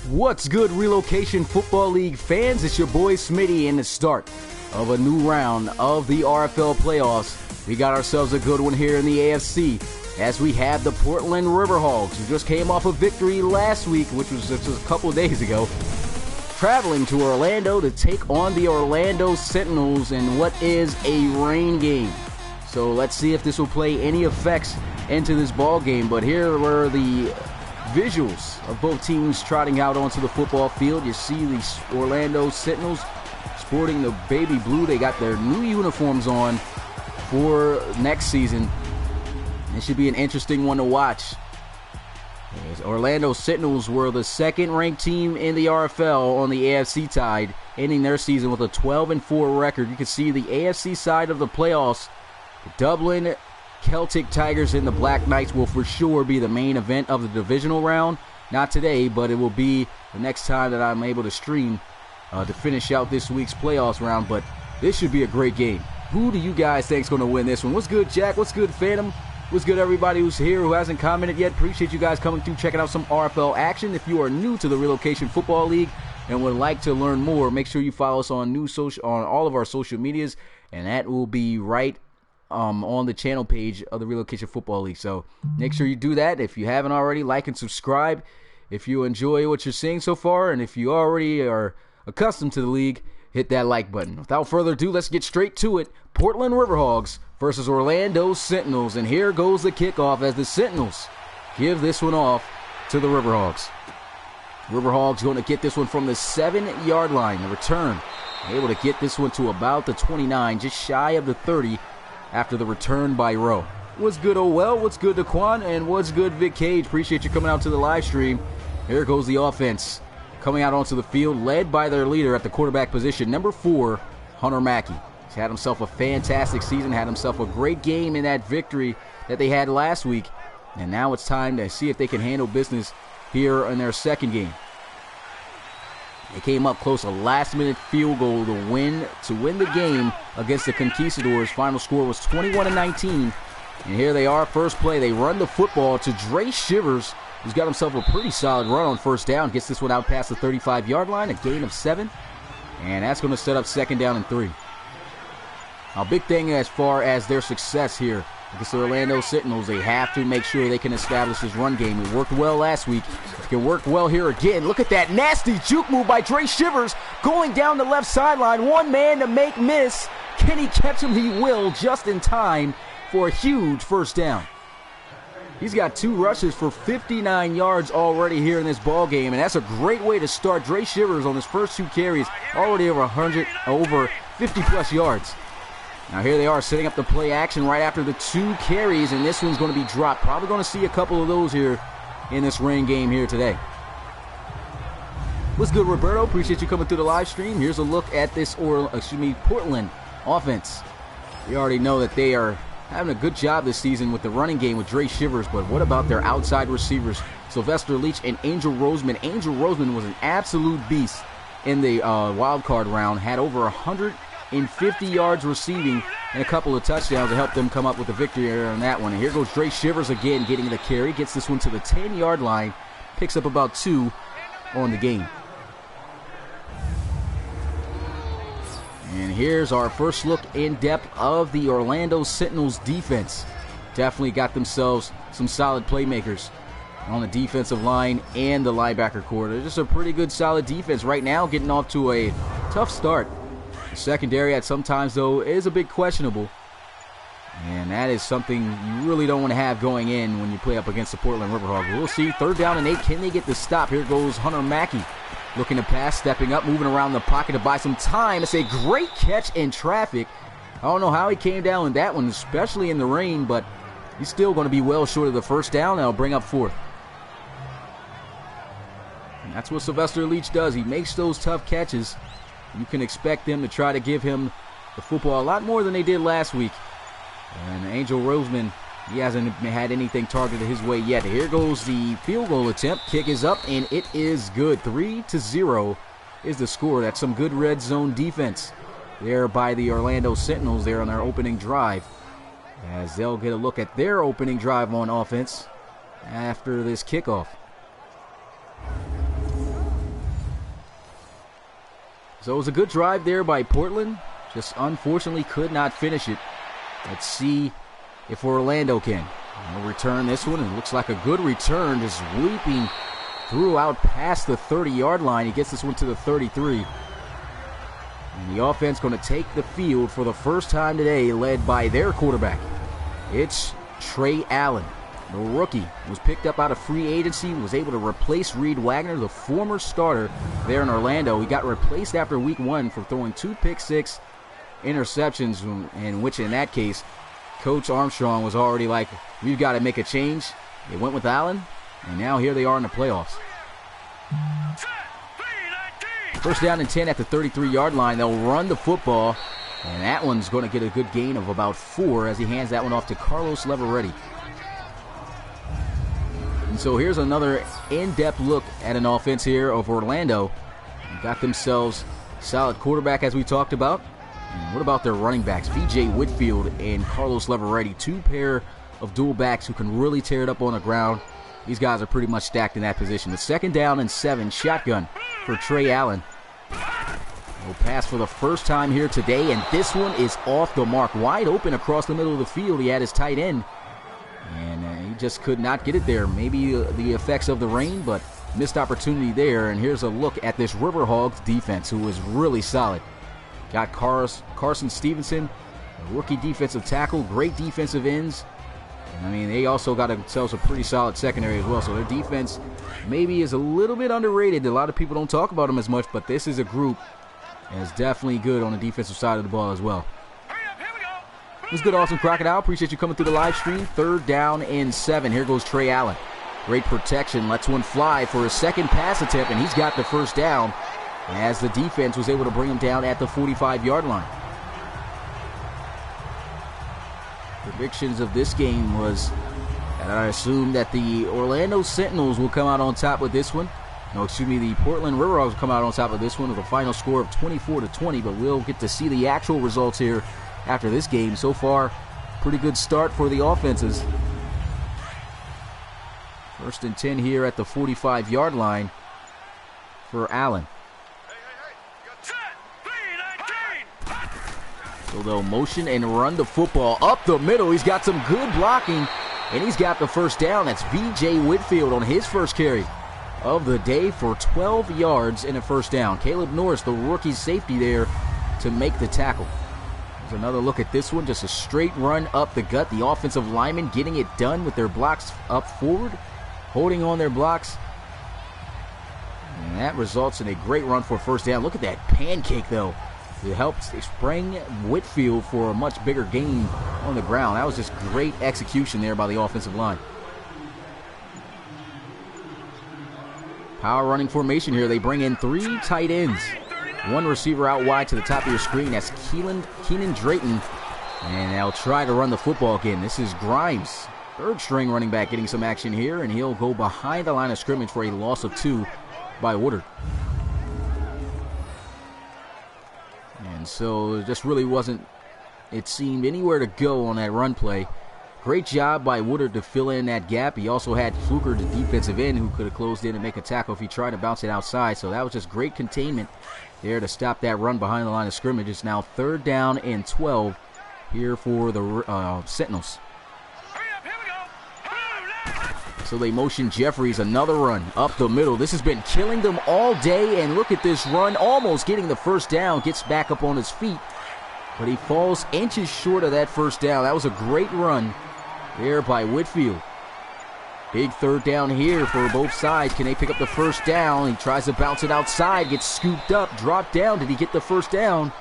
What's good, Relocation Football League fans? It's your boy Smitty in the start of a new round of the RFL playoffs. We got ourselves a good one here in the AFC as we have the Portland River Hogs, who just came off a victory last week, which was just a couple of days ago, traveling to Orlando to take on the Orlando Sentinels in what is a rain game. So let's see if this will play any effects into this ball game. But here were the visuals of both teams trotting out onto the football field. You see the Orlando Sentinels sporting the baby blue. They got their new uniforms on for next season. It should be an interesting one to watch. As Orlando Sentinels were the second-ranked team in the RFL on the AFC side, ending their season with a 12-4 record. You can see the AFC side of the playoffs. The Dublin Celtic Tigers and the Black Knights will for sure be the main event of the divisional round. Not today, but it will be the next time that I'm able to stream to finish out this week's playoffs round. But this should be a great game. Who do you guys think is going to win this one? What's good, Jack? What's good, Phantom? What's good, everybody who's here who hasn't commented yet? Appreciate you guys coming through, checking out some RFL action. If you are new to the Relocation Football League and would like to learn more, make sure you follow us on on all of our social medias, and that will be right on the channel page of the Relocation Football League. So make sure you do that. If you haven't already, like and subscribe if you enjoy what you're seeing so far, and if you already are accustomed to the league, hit that like button. Without further ado, let's get straight to it. Portland River Hogs versus Orlando Sentinels, and here goes the kickoff as the Sentinels give this one off to the River Hogs. River Hogs going to get this one from the 7-yard line. The return able to get this one to about the 29, just shy of the 30 after the return by Rowe. What's good, Owell? What's good, Daquan? And what's good, Vic Cage? Appreciate you coming out to the live stream. Here goes the offense coming out onto the field, led by their leader at the quarterback position, number 4, Hunter Mackey. He's had himself a fantastic season, had himself a great game in that victory that they had last week. And now it's time to see if they can handle business here in their second game. They came up close, a last-minute field goal to win the game against the Conquistadors. Final score was 21-19. And here they are, first play. They run the football to Dre Shivers, who's got himself a pretty solid run on first down. Gets this one out past the 35-yard line, a gain of 7. And that's going to set up second down and 3. A big thing as far as their success here against the Orlando Sentinels, they have to make sure they can establish this run game. It worked well last week. It can work well here again. Look at that nasty juke move by Dre Shivers going down the left sideline. One man to make miss. Can he catch him? He will, just in time for a huge first down. He's got 2 rushes for 59 yards already here in this ball game, and that's a great way to start. Dre Shivers on his first 2 carries already over 50-plus yards. Now here they are setting up the play action right after the 2 carries, and this one's going to be dropped. Probably going to see a couple of those here in this rain game here today. What's good, Roberto? Appreciate you coming through the live stream. Here's a look at this Portland offense. We already know that they are having a good job this season with the running game with Dre Shivers, but what about their outside receivers, Sylvester Leach and Angel Roseman? Angel Roseman was an absolute beast in the wild card round, had over 150 yards receiving and a couple of touchdowns to help them come up with a victory on that one. And here goes Dre Shivers again getting the carry, gets this one to the 10-yard line, picks up about 2 on the game. And here's our first look in depth of the Orlando Sentinels defense. Definitely got themselves some solid playmakers on the defensive line and the linebacker corps. They're just a pretty good solid defense right now, getting off to a tough start. The secondary at sometimes, though, is a bit questionable. And that is something you really don't want to have going in when you play up against the Portland River Hogs. We'll see. 3rd down and 8. Can they get the stop? Here goes Hunter Mackey. Looking to pass, stepping up, moving around the pocket to buy some time. It's a great catch in traffic. I don't know how he came down in that one, especially in the rain, but he's still going to be well short of the first down. That'll bring up 4th. And that's what Sylvester Leach does. He makes those tough catches. You can expect them to try to give him the football a lot more than they did last week. And Angel Roseman, he hasn't had anything targeted his way yet. Here goes the field goal attempt. Kick is up, and it is good. 3-0 is the score. That's some good red zone defense there by the Orlando Sentinels there on their opening drive, as they'll get a look at their opening drive on offense after this kickoff. So it was a good drive there by Portland. Just unfortunately could not finish it. Let's see if Orlando can. They'll return this one. It looks like a good return. Just leaping through out past the 30-yard line. He gets this one to the 33. And the offense going to take the field for the first time today, led by their quarterback. It's Trey Allen. The rookie was picked up out of free agency, was able to replace Reed Wagner, the former starter there in Orlando. He got replaced after week 1 for throwing 2 pick-6 interceptions, in which in that case, Coach Armstrong was already like, we've got to make a change. They went with Allen, and now here they are in the playoffs. First down and 10 at the 33-yard line. They'll run the football, and that one's going to get a good gain of about 4 as he hands that one off to Carlos Leveretti. And so here's another in-depth look at an offense here of Orlando. They got themselves a solid quarterback, as we talked about. And what about their running backs? V.J. Whitfield and Carlos Leveretti, 2 pair of dual backs who can really tear it up on the ground. These guys are pretty much stacked in that position. The second down and 7, shotgun for Trey Allen. He'll pass for the first time here today, and this one is off the mark. Wide open across the middle of the field. He had his tight end, and he just could not get it there. Maybe the effects of the rain, but missed opportunity there. And here's a look at this River Hogs defense, who is really solid. Got Carson Stevenson, a rookie defensive tackle, great defensive ends. I mean, they also got themselves a pretty solid secondary as well. So their defense maybe is a little bit underrated. A lot of people don't talk about them as much, but this is a group that is definitely good on the defensive side of the ball as well. It was good, awesome Crocodile. Appreciate you coming through the live stream. Third down and 7. Here goes Trey Allen. Great protection. Lets one fly for his second pass attempt, and he's got the first down as the defense was able to bring him down at the 45-yard line. Predictions of this game was that I assume that the Orlando Sentinels will come out on top with this one. No, excuse me, the Portland River Hogs will come out on top of this one with a final score of 24-20, but we'll get to see the actual results here after this game. So far, pretty good start for the offenses. First and 10 here at the 45-yard line for Allen. So they'll motion and run the football up the middle. He's got some good blocking, and he's got the first down. That's V.J. Whitfield on his first carry of the day for 12 yards and a first down. Caleb Norris, the rookie safety there, to make the tackle. There's another look at this one. Just a straight run up the gut. The offensive linemen getting it done with their blocks up forward, holding on their blocks. And that results in a great run for a first down. Look at that pancake, though. It helped spring Whitfield for a much bigger gain on the ground. That was just great execution there by the offensive line. Power running formation here. They bring in 3 tight ends. 1 receiver out wide to the top of your screen. That's Keenan Drayton. And they'll try to run the football again. This is Grimes, third string running back, getting some action here. And he'll go behind the line of scrimmage for a loss of 2 by Woodard. And so it just really wasn't, it seemed, anywhere to go on that run play. Great job by Woodard to fill in that gap. He also had Fluker, the defensive end, who could have closed in and make a tackle if he tried to bounce it outside. So that was just great containment there to stop that run behind the line of scrimmage. It's now 3rd down and 12 here for the Sentinels. So they motion Jeffries, another run up the middle. This has been killing them all day, and look at this run, almost getting the first down, gets back up on his feet, but he falls inches short of that first down. That was a great run there by Whitfield. Big 3rd down here for both sides. Can they pick up the first down? He tries to bounce it outside, gets scooped up, dropped down. Did he get the first down?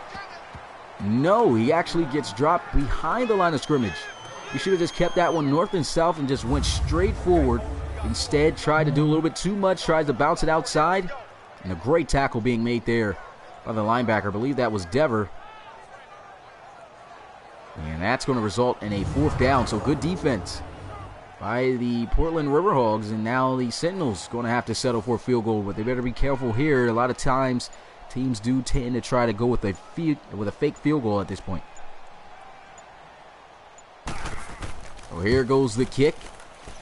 No, he actually gets dropped behind the line of scrimmage. He should have just kept that one north and south and just went straight forward. Instead, tried to do a little bit too much, tried to bounce it outside. And a great tackle being made there by the linebacker. I believe that was Dever. And that's going to result in a 4th down. So good defense by the Portland River Hogs. And now the Sentinels going to have to settle for a field goal. But they better be careful here. A lot of times, teams do tend to try to go with a fake field goal at this point. Well, here goes the kick.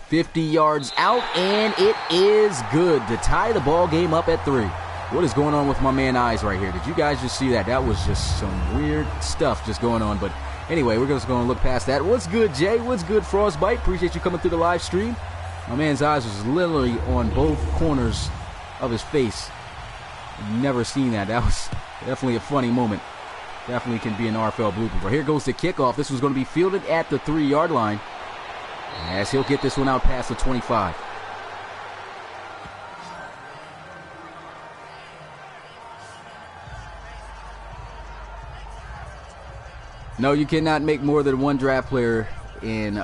50 yards out, and it is good to tie the ball game up at 3. What is going on with my man Eyes right here? Did you guys just see that? That was just some weird stuff just going on. But anyway, we're just going to look past that. What's good, Jay? What's good, Frostbite? Appreciate you coming through the live stream. My man's eyes was literally on both corners of his face. Never seen that. That was definitely a funny moment. Definitely can be an RFL blooper. But here goes the kickoff. This was going to be fielded at the 3-yard line, as he'll get this one out past the 25. No, you cannot make more than one draft player in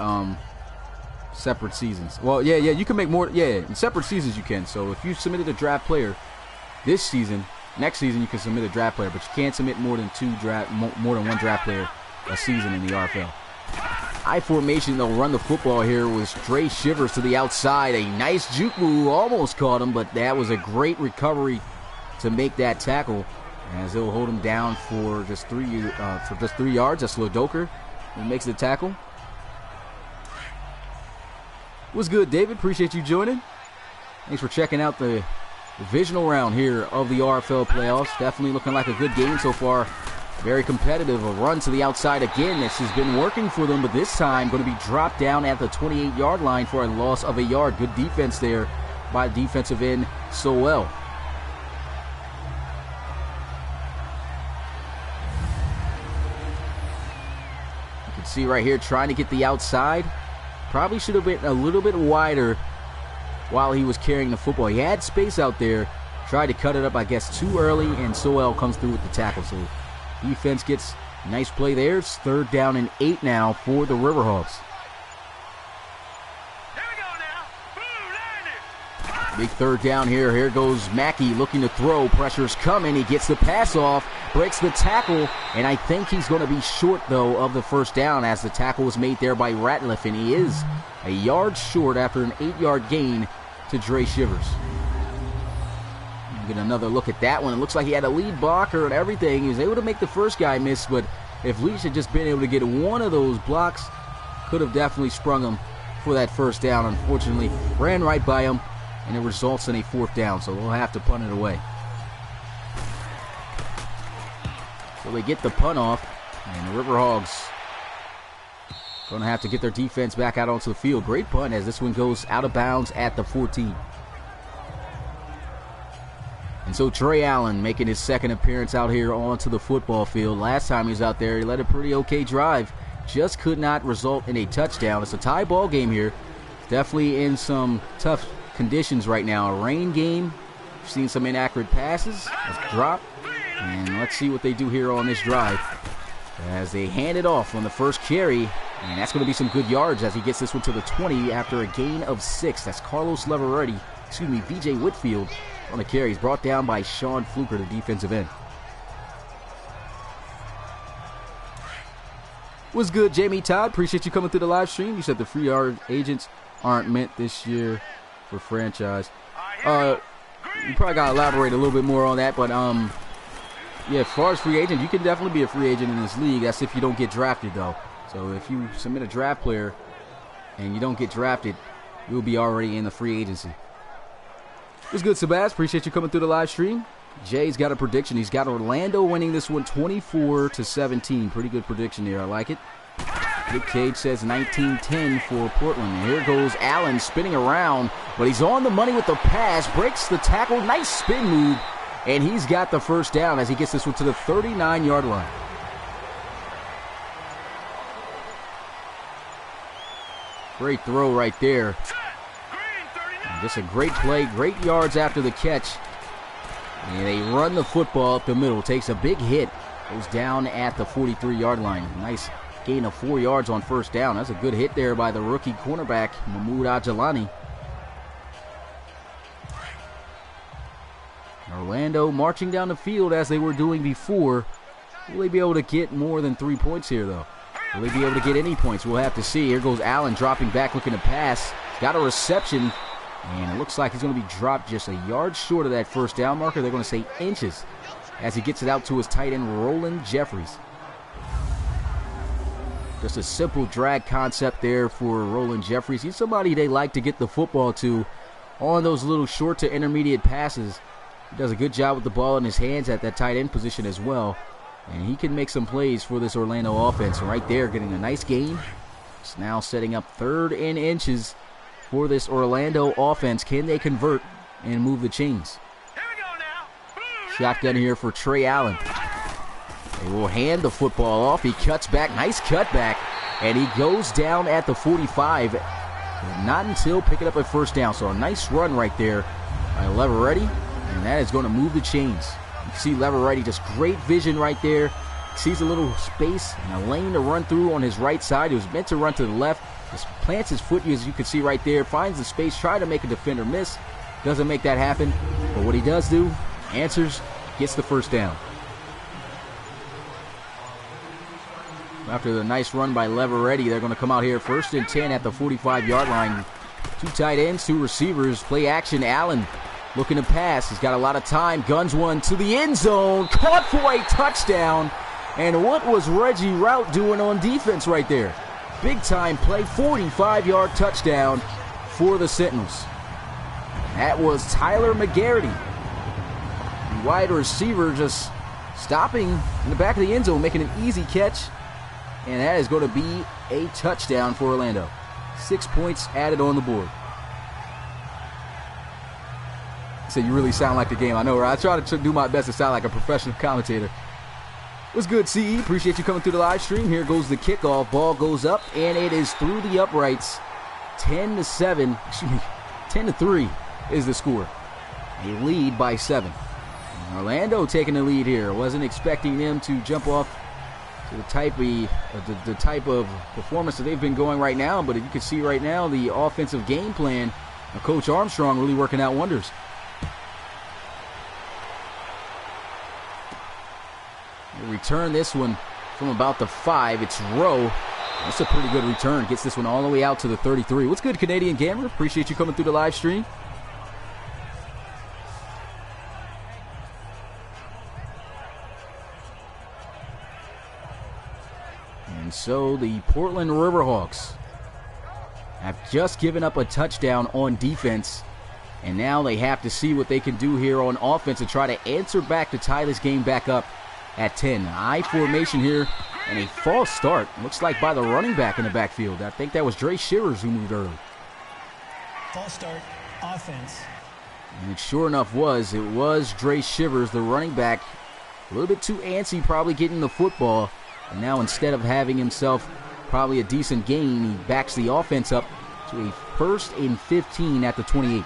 separate seasons. Well, yeah, you can make more. Yeah, in separate seasons you can. So if you submitted a draft player this season, next season you can submit a draft player, but you can't submit more than more than one draft player a season in the RFL. I formation, they'll run the football here with Dre Shivers to the outside. A nice juke move, almost caught him, but that was a great recovery to make that tackle, as they'll hold him down for just 3 yards. That's Lodoker who makes the tackle. What's good, David? Appreciate you joining. Thanks for checking out the divisional round here of the RFL playoffs. Definitely looking like a good game so far. Very competitive. A run to the outside again. This has been working for them, but this time going to be dropped down at the 28-yard line for a loss of a yard. Good defense there by defensive end Sowell. See right here, trying to get the outside. Probably should have been a little bit wider while he was carrying the football. He had space out there. Tried to cut it up, I guess, too early, and Sowell comes through with the tackle. So defense gets a nice play there. It's 3rd down and 8 now for the Riverhawks. Big 3rd down here. Here goes Mackey looking to throw. Pressure's coming. He gets the pass off, breaks the tackle, and I think he's going to be short, though, of the 1st down, as the tackle was made there by Ratliff, and he is a yard short after an 8-yard gain to Dre Shivers. Get another look at that one. It looks like he had a lead blocker and everything. He was able to make the first guy miss, but if Leach had just been able to get one of those blocks, could have definitely sprung him for that 1st down. Unfortunately, ran right by him, and it results in a 4th down, so they'll have to punt it away. So they get the punt off, and the Riverhogs going to have to get their defense back out onto the field. Great punt, as this one goes out of bounds at the 14. And so Trey Allen making his 2nd appearance out here onto the football field. Last time he was out there, he led a pretty okay drive. Just could not result in a touchdown. It's a tie ball game here. Definitely in some tough conditions right now. A rain game. We've seen some inaccurate passes. Let's drop. And let's see what they do here on this drive, as they hand it off on the first carry. And that's going to be some good yards as he gets this one to the 20 after a gain of 6. That's Carlos Leveretti, BJ Whitfield on the carry. He's brought down by Sean Fluker, the defensive end. What's good, Jamie Todd? Appreciate you coming through the live stream. You said the free agents aren't meant this year for franchise. You probably got to elaborate a little bit more on that, but yeah, as far as free agent, you can definitely be a free agent in this league. That's if you don't get drafted, though. So if you submit a draft player and you don't get drafted, you'll be already in the free agency. What's good, Sebas? Appreciate you coming through the live stream. Jay's got a prediction. He's got Orlando winning this one 24-17. Pretty good prediction there. I like it. Nick Cage says 19-10 for Portland. And here goes Allen spinning around, but he's on the money with the pass. Breaks the tackle. Nice spin move. And he's got the 1st down as he gets this one to the 39-yard line. Great throw right there. And just a great play. Great yards after the catch. And they run the football up the middle. Takes a big hit. Goes down at the 43-yard line. Nice gain of 4 yards on 1st down. That's a good hit there by the rookie cornerback, Mahmoud Ajalani. Orlando marching down the field as they were doing before. Will they be able to get more than 3 points here, though? Will they be able to get any points? We'll have to see. Here goes Allen dropping back, looking to pass. Got a reception, and it looks like he's going to be dropped just a yard short of that 1st down marker. They're going to say inches as he gets it out to his tight end, Roland Jeffries. Just a simple drag concept there for Roland Jeffries. He's somebody they like to get the football to on those little short to intermediate passes. He does a good job with the ball in his hands at that tight end position as well. And he can make some plays for this Orlando offense. And right there, getting a nice gain. It's now setting up 3rd and inches for this Orlando offense. Can they convert and move the chains? Here we go now. Shotgun here for Trey Allen. They will hand the football off. He cuts back. Nice cutback. And he goes down at the 45. Not until picking up a first down. So a nice run right there by Leveretti. And that is going to move the chains. You can see Leveretti, just great vision right there. Sees a little space and a lane to run through on his right side. He was meant to run to the left. Just plants his foot, as you can see right there. Finds the space, try to make a defender miss. Doesn't make that happen. But what he does do, answers, gets the first down. After the nice run by Leveretti, they're going to come out here 1st and 10 at the 45-yard line. 2 tight ends, 2 receivers. Play action. Allen looking to pass. He's got a lot of time. Guns one to the end zone. Caught for a touchdown. And what was Reggie Rout doing on defense right there? Big time play. 45-yard touchdown for the Sentinels. That was Tyler McGarity. The wide receiver just stopping in the back of the end zone, making an easy catch. And that is going to be a touchdown for Orlando. 6 points added on the board. So you really sound like the game. I know, right? I try to do my best to sound like a professional commentator. What's good, CE? Appreciate you coming through the live stream. Here goes the kickoff. Ball goes up, and it is through the uprights. 10-7. Excuse me. 10-3 is the score. A lead by 7. And Orlando taking the lead here. Wasn't expecting them to jump off to the type of performance that they've been going right now, but you can see right now the offensive game plan of Coach Armstrong really working out wonders. They return this one from about the 5. It's Rowe. That's a pretty good return. Gets this one all the way out to the 33. What's good, Canadian Gamer? Appreciate you coming through the live stream. And so the Portland Riverhawks have just given up a touchdown on defense, and now they have to see what they can do here on offense to try to answer back to tie this game back up at 10. I formation here and a false start. Looks like by the running back in the backfield. I think that was Dre Shivers who moved early. False start, offense. And it sure enough was. It was Dre Shivers, the running back. A little bit too antsy probably getting the football. And now instead of having himself probably a decent gain, he backs the offense up to a 1st and 15 at the 28.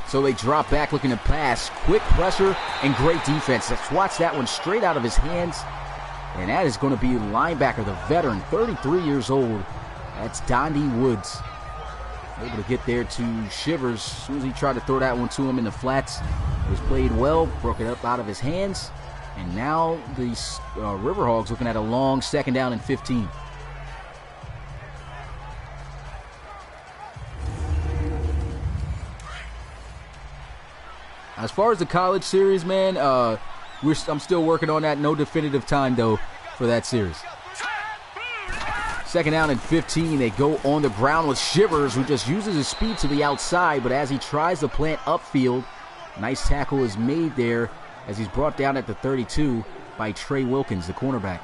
So they drop back looking to pass. Quick pressure and great defense. Let's watch that one straight out of his hands. And that is going to be linebacker, the veteran, 33 years old. That's Dondi Woods. Able to get there to Shivers. As soon as he tried to throw that one to him in the flats, it was played well, broke it up out of his hands. And now the Riverhawks looking at a long 2nd down and 15. As far as the college series, man, I'm still working on that. No definitive time, though, for that series. 2nd down and 15. They go on the ground with Shivers, who just uses his speed to the outside, but as he tries to plant upfield, nice tackle is made there as he's brought down at the 32 by Trey Wilkins, the cornerback.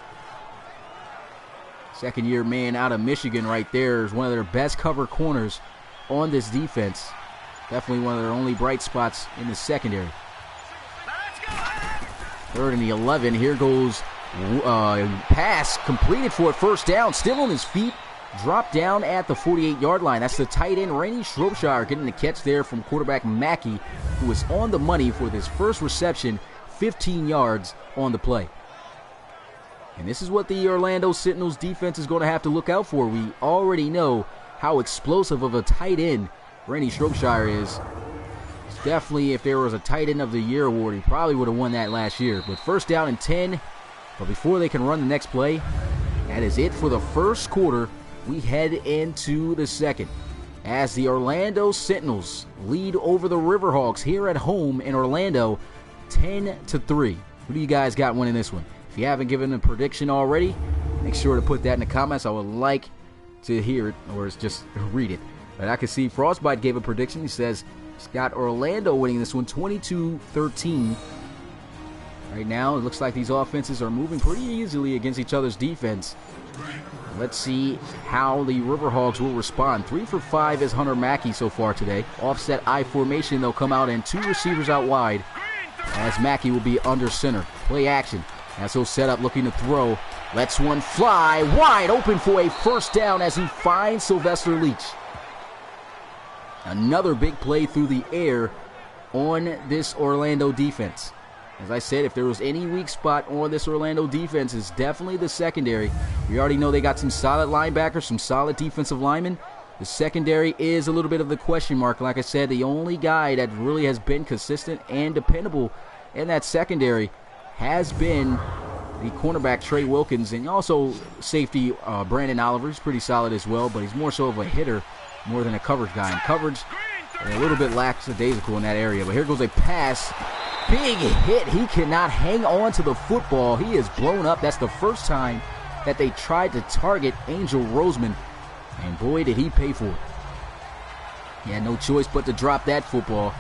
2nd-year man out of Michigan right there is one of their best cover corners on this defense. Definitely one of their only bright spots in the secondary. 3rd and 11. Here goes pass completed for a 1st down. Still on his feet. Dropped down at the 48-yard line. That's the tight end, Rainey Shropshire, getting the catch there from quarterback Mackey, who was on the money for this first reception, 15 yards on the play. And this is what the Orlando Sentinels defense is going to have to look out for. We already know how explosive of a tight end Rainey Shropshire is. It's definitely, if there was a tight end of the year award, he probably would have won that last year. But 1st down and 10. But before they can run the next play, that is it for the first quarter. We head into the second as the Orlando Sentinels lead over the Riverhawks here at home in Orlando, 10-3. Who do you guys got winning this one? If you haven't given a prediction already, make sure to put that in the comments. I would like to hear it, or just read it. But I can see Frostbite gave a prediction. He says he's got Orlando winning this one 22-13. Right now, it looks like these offenses are moving pretty easily against each other's defense. Let's see how the Riverhogs will respond. 3 for 5 is Hunter Mackey so far today. Offset I formation, they'll come out and 2 receivers out wide as Mackey will be under center. Play action as he'll set up looking to throw. Lets one fly wide open for a first down as he finds Sylvester Leach. Another big play through the air on this Orlando defense. As I said, if there was any weak spot on this Orlando defense, it's definitely the secondary. We already know they got some solid linebackers, some solid defensive linemen. The secondary is a little bit of the question mark. Like I said, the only guy that really has been consistent and dependable in that secondary has been the cornerback Trey Wilkins, and also safety Brandon Oliver. He's pretty solid as well, but he's more so of a hitter more than a coverage guy. And coverage, a little bit lackadaisical in that area. But here goes a pass. Big hit. He cannot hang on to the football. He is blown up. That's the first time that they tried to target Angel Roseman. And boy, did he pay for it. He had no choice but to drop that football.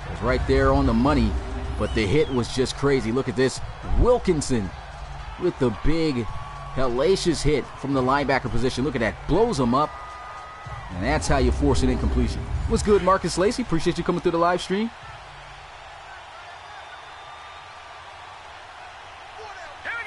It was right there on the money, but the hit was just crazy. Look at this. Wilkinson with the big, hellacious hit from the linebacker position. Look at that. Blows him up. And that's how you force an incompletion. What's good, Marcus Lacey? Appreciate you coming through the live stream.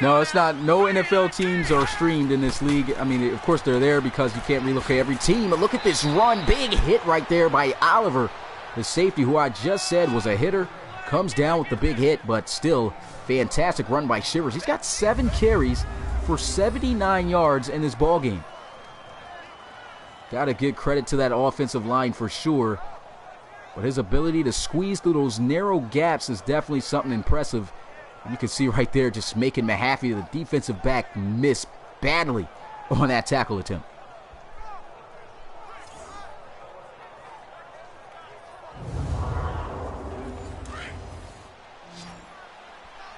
No, it's not. No NFL teams are streamed in this league. I mean, of course they're there because you can't relocate every team. But look at this run. Big hit right there by Oliver, the safety who I just said was a hitter. Comes down with the big hit, but still fantastic run by Shivers. He's got 7 carries for 79 yards in this ball game. Got to give credit to that offensive line for sure. But his ability to squeeze through those narrow gaps is definitely something impressive. And you can see right there just making Mahaffey, the defensive back, miss badly on that tackle attempt.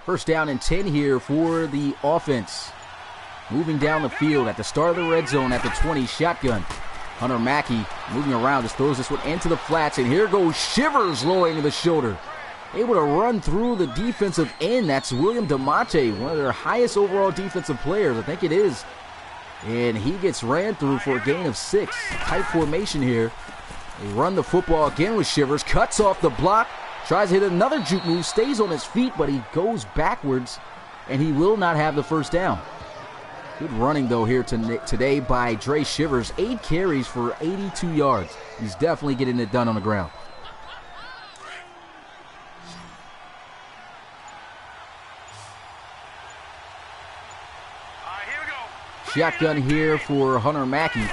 First down and 10 here for the offense. Moving down the field at the start of the red zone at the 20, shotgun. Hunter Mackey moving around, just throws this one into the flats, and here goes Shivers lowering the shoulder. Able to run through the defensive end. That's William DeMonte, one of their highest overall defensive players. I think it is. And he gets ran through for a gain of 6. Tight formation here. They run the football again with Shivers. Cuts off the block. Tries to hit another juke move. Stays on his feet, but he goes backwards. And he will not have the first down. Good running, though, here today by Dre Shivers. 8 carries for 82 yards. He's definitely getting it done on the ground. Shotgun here for Hunter Mackey.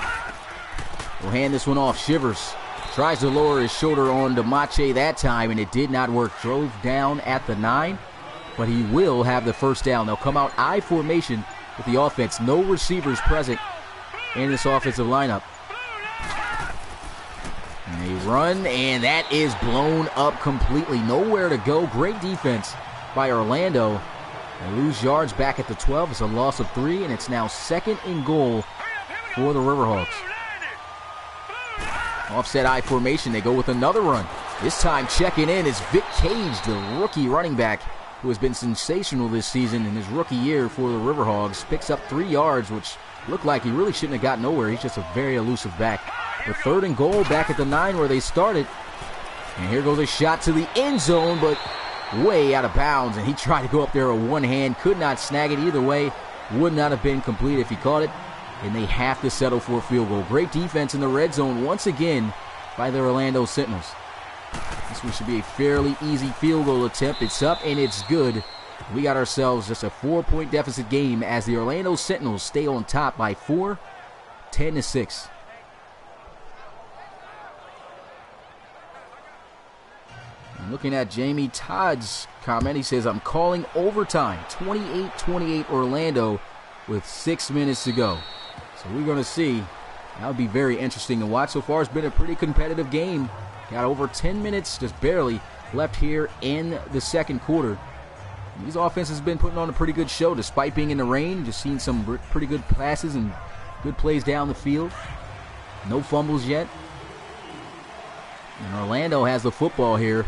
We'll hand this one off. Shivers tries to lower his shoulder on DeMache that time, and it did not work. Drove down at the 9, but he will have the first down. They'll come out I formation with the offense. No receivers present in this offensive lineup. And they run, and that is blown up completely. Nowhere to go. Great defense by Orlando. They lose yards back at the 12. It's a loss of 3, and it's now 2nd and goal for the Riverhawks. Offset I formation. They go with another run. This time checking in is Vic Cage, the rookie running back who has been sensational this season in his rookie year for the Riverhawks. Picks up 3 yards, which looked like he really shouldn't have got nowhere. He's just a very elusive back. But 3rd and goal back at the 9 where they started. And here goes a shot to the end zone, but way out of bounds, and he tried to go up there with one hand, could not snag it either way, would not have been complete if he caught it, and they have to settle for a field goal. Great defense in the red zone once again by the Orlando Sentinels. This one should be a fairly easy field goal attempt. It's up and it's good. We got ourselves just a 4-point deficit game as the Orlando Sentinels stay on top by 4, 10-6. Looking at Jamie Todd's comment, he says, I'm calling overtime, 28-28 Orlando with 6 minutes to go. So we're going to see. That would be very interesting to watch. So far, it's been a pretty competitive game. Got over 10 minutes, just barely, left here in the second quarter. And these offenses have been putting on a pretty good show despite being in the rain. Just seeing some pretty good passes and good plays down the field. No fumbles yet. And Orlando has the football here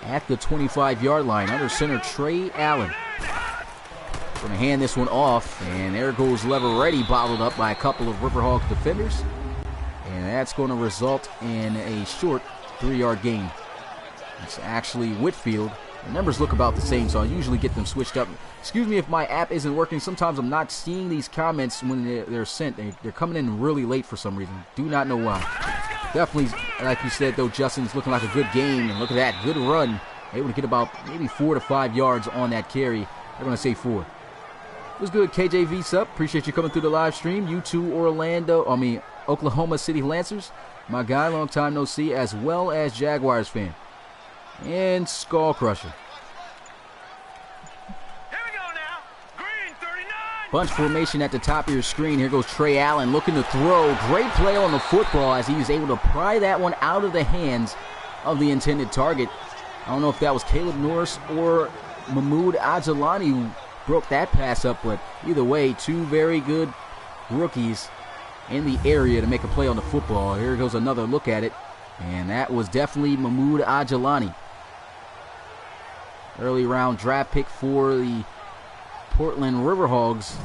at the 25-yard line. Under center, Trey Allen. Going to hand this one off, and there goes Leveretti, bottled up by a couple of Riverhawks defenders. And that's going to result in a short 3-yard gain. It's actually Whitfield. The numbers look about the same, so I usually get them switched up. Excuse me if my app isn't working. Sometimes I'm not seeing these comments when they're sent. They're coming in really late for some reason. Do not know why. Definitely, like you said, though, Justin's looking like a good game. And look at that, good run. Able to get about maybe 4 to 5 yards on that carry. They're going to say 4. It was good, KJV Sup. Appreciate you coming through the live stream. You too, Oklahoma City Lancers. My guy, long time no see, as well as Jaguars fan. And Skull Crusher. Here we go now. Green 39. Bunch formation at the top of your screen. Here goes Trey Allen looking to throw. Great play on the football as he was able to pry that one out of the hands of the intended target. I don't know if that was Caleb Norris or Mahmoud Ajalani who broke that pass up, but either way, 2 very good rookies in the area to make a play on the football. Here goes another look at it, and that was definitely Mahmoud Ajalani. Early round draft pick for the Portland Riverhogs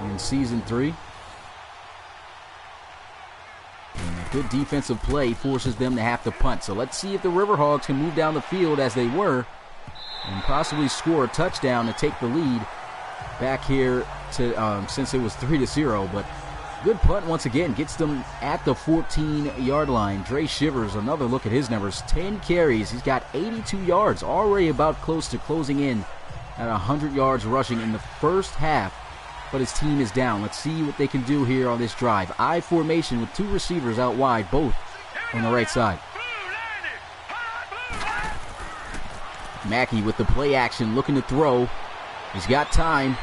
in Season 3. And a good defensive play forces them to have to punt. So let's see if the Riverhogs can move down the field as they were and possibly score a touchdown to take the lead back here to since it was 3-0. But good punt once again. Gets them at the 14-yard line. Dre Shivers, another look at his numbers. 10 carries. He's got 82 yards. Already about close to closing in at 100 yards rushing in the first half. But his team is down. Let's see what they can do here on this drive. I formation with 2 receivers out wide, both on the right side. Mackey with the play action, looking to throw. He's got time.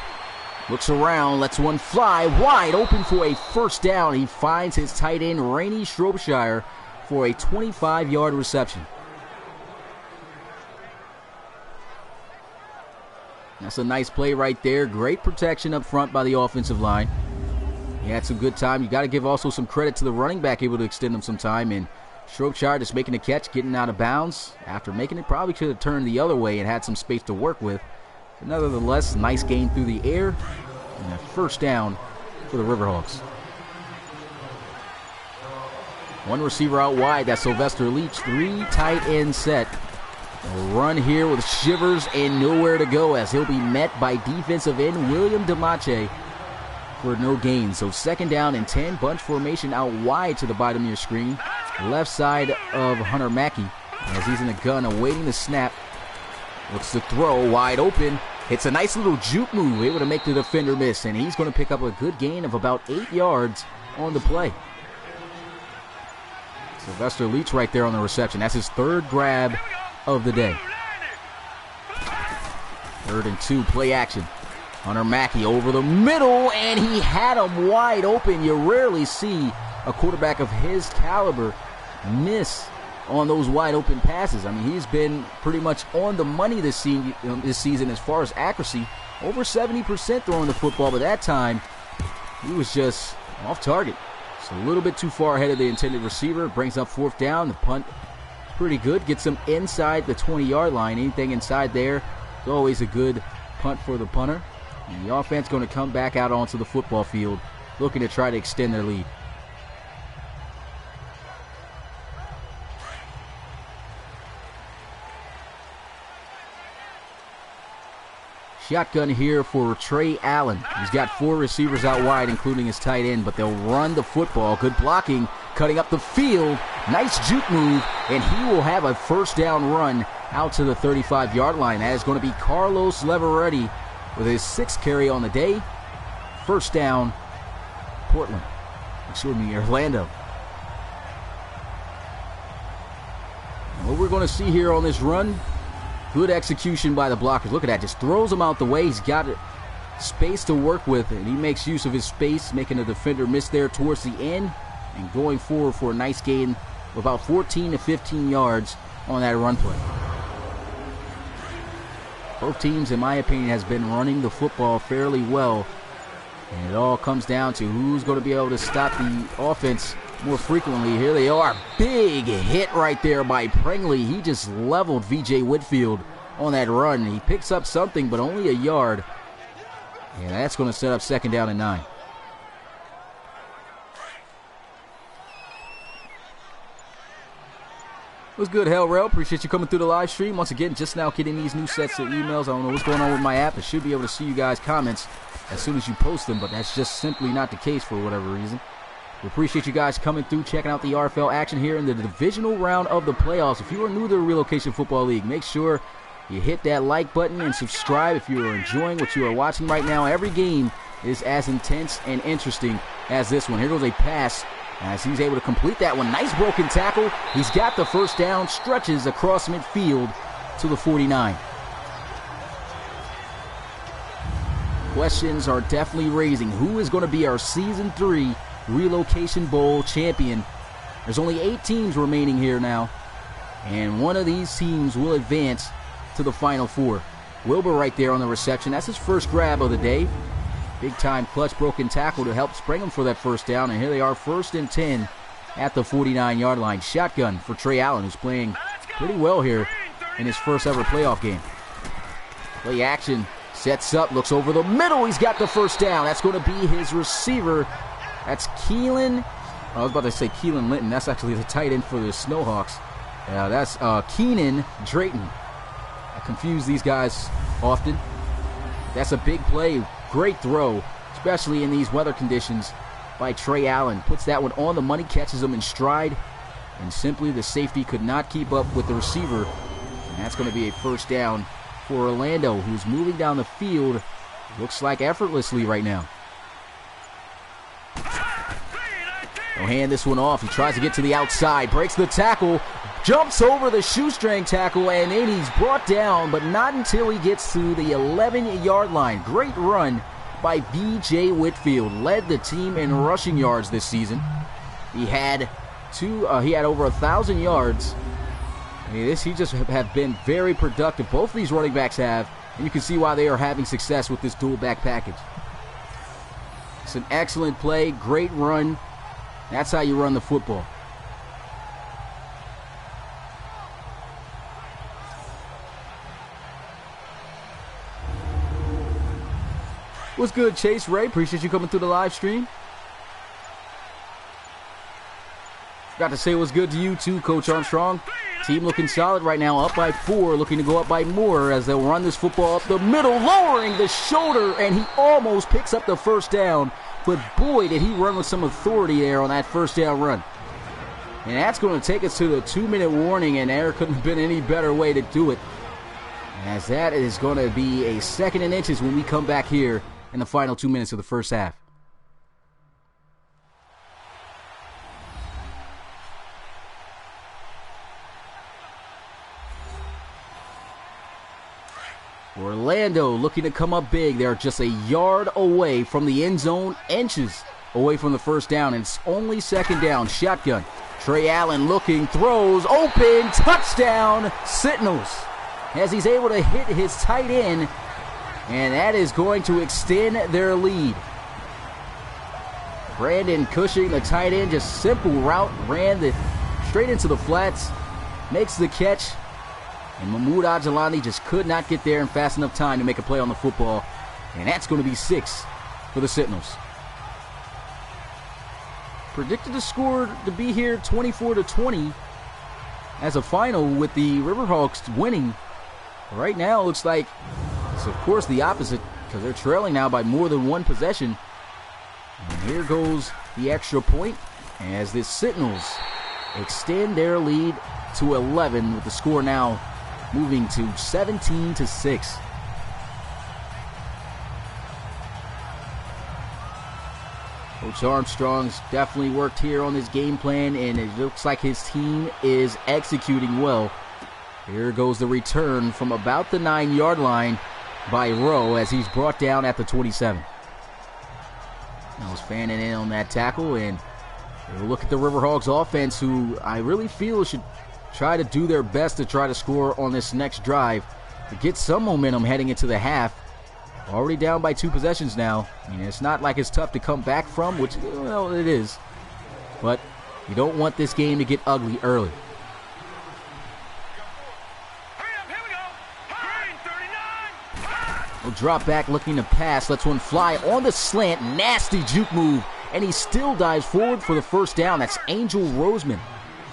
Looks around, lets one fly, wide open for a first down. He finds his tight end, Rainey Shropshire, for a 25-yard reception. That's a nice play right there. Great protection up front by the offensive line. He had some good time. You got to give also some credit to the running back, able to extend him some time. And Shropshire just making a catch, getting out of bounds. After making it, probably should have turned the other way and had some space to work with. But nevertheless, nice gain through the air. And a first down for the Riverhawks. 1 receiver out wide. That's Sylvester Leach. 3 tight end set. A run here with Shivers and nowhere to go as he'll be met by defensive end William DeMache for no gain. So 2nd down and 10. Bunch formation out wide to the bottom of your screen. Left side of Hunter Mackey as he's in the gun awaiting the snap. Looks to throw wide open. It's a nice little juke move, able to make the defender miss, and he's going to pick up a good gain of about 8 yards on the play. Sylvester Leach right there on the reception. That's his 3rd grab of the day. 3rd and 2, play action. Hunter Mackey over the middle, and he had him wide open. You rarely see a quarterback of his caliber miss on those wide open passes. I mean, he's been pretty much on the money this season as far as accuracy. Over 70% throwing the football, but that time he was just off target. It's a little bit too far ahead of the intended receiver. Brings up 4th down. The punt pretty good. Gets him inside the 20-yard line. Anything inside there is always a good punt for the punter. And the offense going to come back out onto the football field looking to try to extend their lead. Shotgun here for Trey Allen. He's got 4 receivers out wide, including his tight end, but they'll run the football. Good blocking, cutting up the field. Nice juke move, and he will have a first down run out to the 35-yard line. That is going to be Carlos Leveretti with his 6th carry on the day. First down, Orlando. And what we're going to see here on this run, good execution by the blockers. Look at that. Just throws him out the way. He's got space to work with, and he makes use of his space, making the defender miss there towards the end and going forward for a nice gain of about 14 to 15 yards on that run play. Both teams, in my opinion, has been running the football fairly well, and it all comes down to who's going to be able to stop the offense more frequently. Here they are. Big hit right there by Pringley. He just leveled VJ Whitfield on that run. He picks up something, but only a yard. And that's going to set up 2nd down and 9. What's good, Hell Rail? Appreciate you coming through the live stream. Once again, just now getting these new sets of emails. I don't know what's going on with my app. I should be able to see you guys' comments as soon as you post them, but that's just simply not the case for whatever reason. We appreciate you guys coming through, checking out the RFL action here in the divisional round of the playoffs. If you are new to the Relocation Football League, make sure you hit that like button and subscribe if you are enjoying what you are watching right now. Every game is as intense and interesting as this one. Here goes a pass as he's able to complete that one. Nice broken tackle. He's got the 1st down, stretches across midfield to the 49. Questions are definitely raising. Who is going to be our Season 3 Relocation Bowl champion? There's only 8 teams remaining here now, and one of these teams will advance to the Final Four. Wilbur right there on the reception. That's his first grab of the day. Big time clutch broken tackle to help spring him for that 1st down. And here they are, 1st and 10 at the 49-yard line. Shotgun for Trey Allen, who's playing pretty well here in his first ever playoff game. Play action, sets up, looks over the middle. He's got the 1st down. That's going to be his receiver. That's Keelan. I was about to say Keelan Linton. That's actually the tight end for the Snowhawks. That's Keenan Drayton. I confuse these guys often. That's a big play. Great throw, especially in these weather conditions by Trey Allen. Puts that one on the money, catches him in stride, and simply the safety could not keep up with the receiver. And that's going to be a 1st down for Orlando, who's moving down the field, looks like effortlessly right now. He'll hand this one off. He tries to get to the outside, breaks the tackle, jumps over the shoestring tackle, and then he's brought down, but not until he gets to the 11-yard line. Great run by B.J. Whitfield. Led the team in rushing yards this season. He had over 1,000 yards. I mean, he just have been very productive. Both of these running backs have, and you can see why they are having success with this dual back package. It's an excellent play, great run. That's how you run the football. What's good, Chase Ray? Appreciate you coming through the live stream. Got to say what's good to you too, Coach Armstrong. Team looking solid right now, up by 4, looking to go up by more as they'll run this football up the middle, lowering the shoulder, and he almost picks up the 1st down. But boy, did he run with some authority there on that 1st down run. And that's going to take us to the 2-minute warning, and there couldn't have been any better way to do it, as that is going to be a 2nd and inches when we come back here in the final 2 minutes of the first half. Orlando looking to come up big. They're just a yard away from the end zone, inches away from the 1st down, and it's only 2nd down. Shotgun. Trey Allen looking, throws, open, touchdown, Sentinels. As he's able to hit his tight end, and that is going to extend their lead. Brandon Cushing, the tight end, just simple route, ran straight into the flats, makes the catch. And Mahmoud Ajalani just could not get there in fast enough time to make a play on the football. And that's going to be 6 for the Sentinels. Predicted the score to be here 24-20 as a final, with the Riverhawks winning. Right now it looks like it's of course the opposite, because they're trailing now by more than 1 possession. And here goes the extra point as the Sentinels extend their lead to 11, with the score now moving to 17-6. Coach Armstrong's definitely worked here on this game plan, and it looks like his team is executing well. Here goes the return from about the 9-yard line by Rowe as he's brought down at the 27. I was fanning in on that tackle, and we'll look at the Riverhawks offense, who I really feel should try to do their best to try to score on this next drive to get some momentum heading into the half. Already down by 2 possessions now. I mean, it's not like it's tough to come back from, which, well, it is. But You don't want this game to get ugly early. He'll drop back looking to pass. Lets one fly on the slant. Nasty juke move. And he still dives forward for the first down. That's Angel Roseman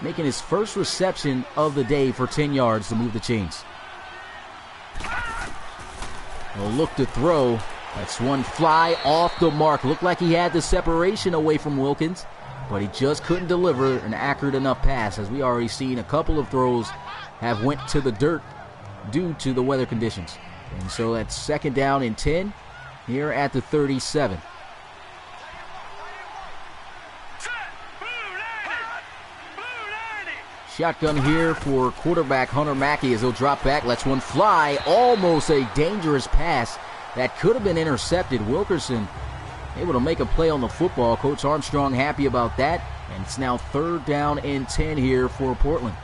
making his first reception of the day for 10 yards to move the chains. He'll look to throw. That's one fly off the mark. Looked like he had the separation away from Wilkins, but he just couldn't deliver an accurate enough pass, as we already seen a couple of throws have went to the dirt due to the weather conditions. And so that's second down and 10 here at the 37. Shotgun here for quarterback Hunter Mackey as he'll drop back, lets one fly. Almost a dangerous pass that could have been intercepted. Wilkerson able to make a play on the football. Coach Armstrong happy about that. And it's now third down and 10 here for Portland.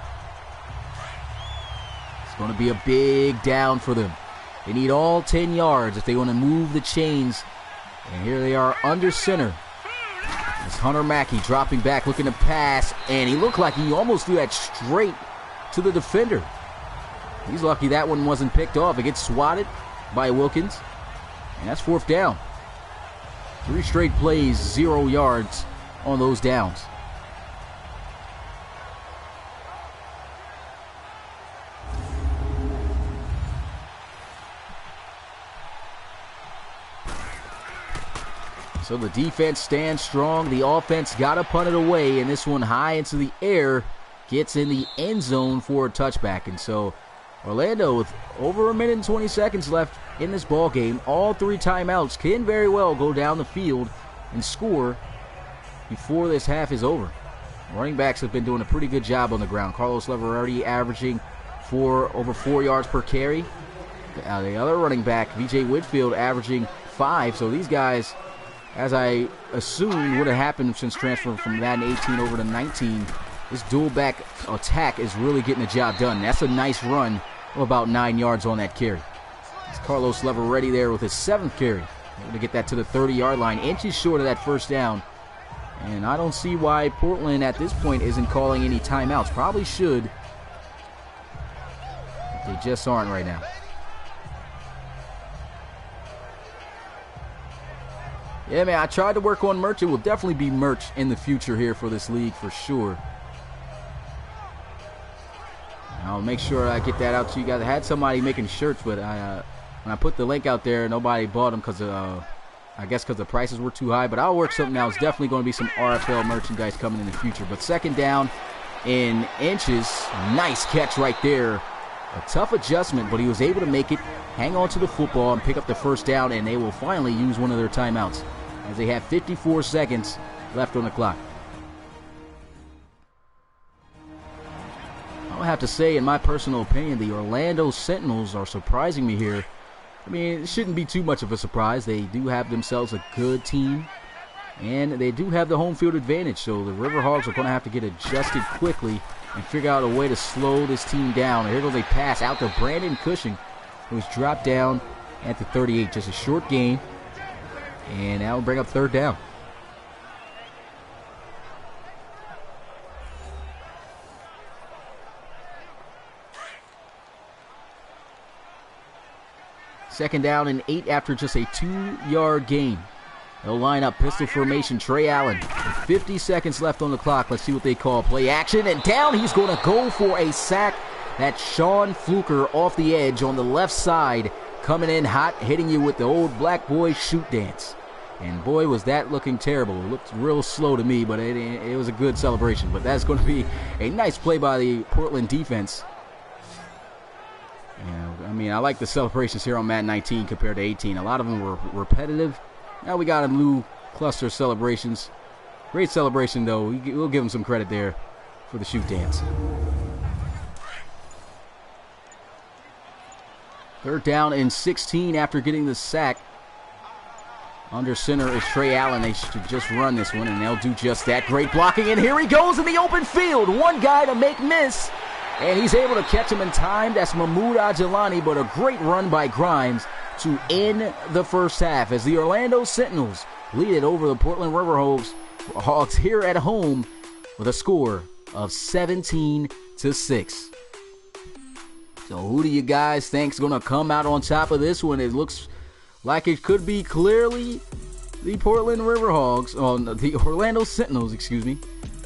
It's going to be a big down for them. They need all 10 yards if they want to move the chains. And here they are under center. It's Hunter Mackey dropping back, looking to pass, and he looked like he almost threw that straight to the defender. He's lucky that one wasn't picked off. It gets swatted by Wilkins, and that's fourth down. 3 straight plays, 0 yards on those downs. So the defense stands strong. The offense got to punt it away, and this one high into the air gets in the end zone for a touchback. And so Orlando, with over a minute and 20 seconds left in this ball game, all 3 timeouts can very well go down the field and score before this half is over. Running backs have been doing a pretty good job on the ground. Carlos Leverardi averaging over 4 yards per carry. The other running back, VJ Whitfield, averaging 5. So these guys, as I assumed would have happened since transferring from Madden 18 over to 19, this dual back attack is really getting the job done. That's a nice run of about 9 yards on that carry. It's Carlos Leverardi there with his 7th carry. Able to get that to the 30-yard line, inches short of that first down. And I don't see why Portland at this point isn't calling any timeouts. Probably should. But they just aren't right now. Yeah, man, I tried to work on merch. It will definitely be merch in the future here for this league for sure. I'll make sure I get that out to you guys. I had somebody making shirts, but when I put the link out there, nobody bought them because I guess because the prices were too high. But I'll work something out. It's definitely going to be some RFL merchandise coming in the future. But second down in inches. Nice catch right there. A tough adjustment, but he was able to make it, hang on to the football, and pick up the first down, and they will finally use one of their timeouts as they have 54 seconds left on the clock. I'll have to say, in my personal opinion, the Orlando Sentinels are surprising me here. I mean, it shouldn't be too much of a surprise. They do have themselves a good team, and they do have the home field advantage, so the River Hogs are going to have to get adjusted quickly and figure out a way to slow this team down. And here goes a pass out to Brandon Cushing, who was dropped down at the 38. Just a short gain, and that will bring up third down. Second down and 8 after just a 2-yard gain. They'll line up pistol formation. Trey Allen with 50 seconds left on the clock. Let's see what they call. Play action, and down he's going to go for a sack. That's Sean Fluker off the edge on the left side, coming in hot, hitting you with the old black boy shoot dance. And boy, was that looking terrible. It looked real slow to me, but it was a good celebration. But that's going to be a nice play by the Portland defense. I mean, I like the celebrations here on Madden 19 compared to 18. A lot of them were repetitive. Now we got a new cluster of celebrations. Great celebration, though. We'll give them some credit there for the shoot dance. Third down and 16 after getting the sack. Under center is Trey Allen. They should just run this one, and they'll do just that. Great blocking, and here he goes in the open field. One guy to make miss, and he's able to catch him in time. That's Mahmoud Ajelani, but a great run by Grimes to end the first half as the Orlando Sentinels lead it over the Portland River Hogs here at home with a score of 17-6. So who do you guys think is going to come out on top of this one? It looks like it could be clearly the Portland River Hogs, the Orlando Sentinels, excuse me.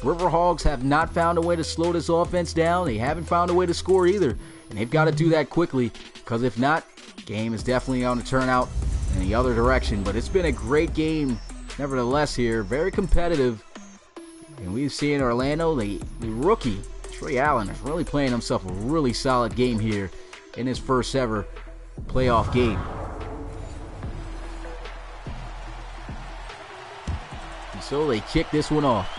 River Hogs have not found a way to slow this offense down. They haven't found a way to score either. And they've got to do that quickly, because if not, the game is definitely going to turn out in the other direction. But it's been a great game nevertheless here. Very competitive. And we've seen Orlando, the rookie, Trey Allen, is really playing himself a really solid game here in his first ever playoff game. And so they kick this one off.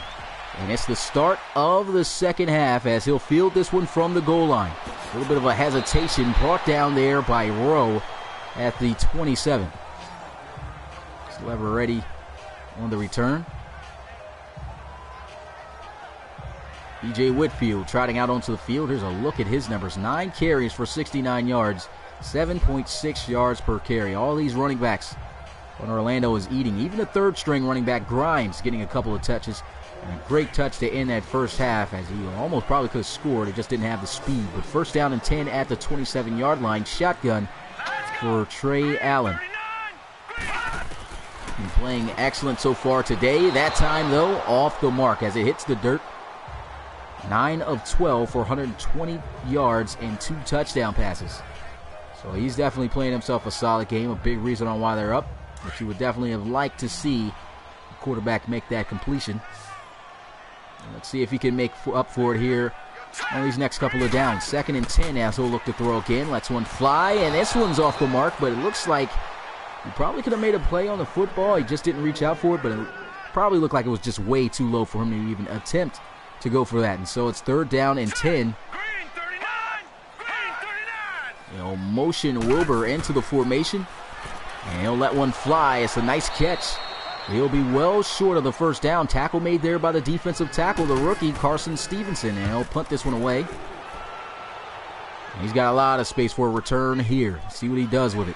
And it's the start of the second half as he'll field this one from the goal line. A little bit of a hesitation brought down there by Rowe at the 27. Lever ready on the return. B.J. Whitfield trotting out onto the field. Here's a look at his numbers. 9 carries for 69 yards, 7.6 yards per carry. All these running backs on Orlando is eating. Even the third-string running back, Grimes, getting a couple of touches. And a great touch to end that first half, as he almost probably could have scored. It just didn't have the speed. But first down and 10 at the 27-yard line. Shotgun for Trey Allen. Been playing excellent so far today. That time, though, off the mark as it hits the dirt. 9 of 12 for 120 yards and 2 touchdown passes. So he's definitely playing himself a solid game. A big reason on why they're up. But you would definitely have liked to see the quarterback make that completion. Let's see if he can make up for it here on these next couple of downs. 2nd and 10 as he'll look to throw again. Lets one fly, and this one's off the mark, but it looks like he probably could have made a play on the football. He just didn't reach out for it, but it probably looked like it was just way too low for him to even attempt to go for that. And so it's 3rd down and 10. He'll motion Wilbur into the formation, and he'll let one fly. It's a nice catch. He'll be well short of the first down. Tackle made there by the defensive tackle, the rookie, Carson Stevenson, and he'll punt this one away. He's got a lot of space for a return here. See what he does with it.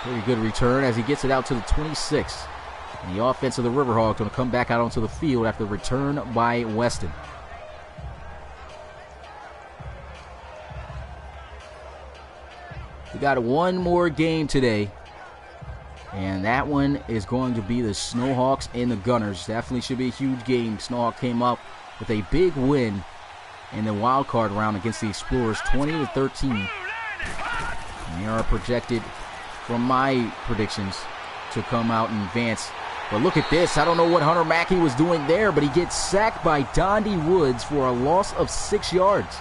Pretty good return as he gets it out to the 26. And the offense of the Riverhawks going to come back out onto the field after the return by Weston. We got one more game today, and that one is going to be the Snowhawks and the Gunners. Definitely should be a huge game. Snowhawk came up with a big win in the wild card round against the Explorers, 20-13. And they are projected, from my predictions, to come out and advance. But look at this. I don't know what Hunter Mackey was doing there, but he gets sacked by Dondi Woods for a loss of 6 yards.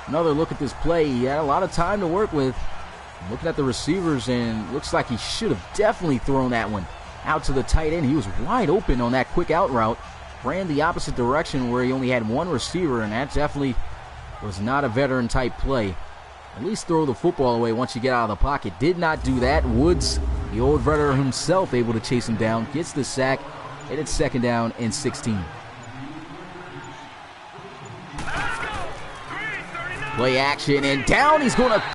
Another look at this play. He had a lot of time to work with. Looking at the receivers, and looks like he should have definitely thrown that one out to the tight end. He was wide open on that quick out route. Ran the opposite direction where he only had one receiver, and that definitely was not a veteran-type play. At least throw the football away once you get out of the pocket. Did not do that. Woods, the old veteran himself, able to chase him down. Gets the sack, and it's 2nd down and 16. Play action, and down he's going to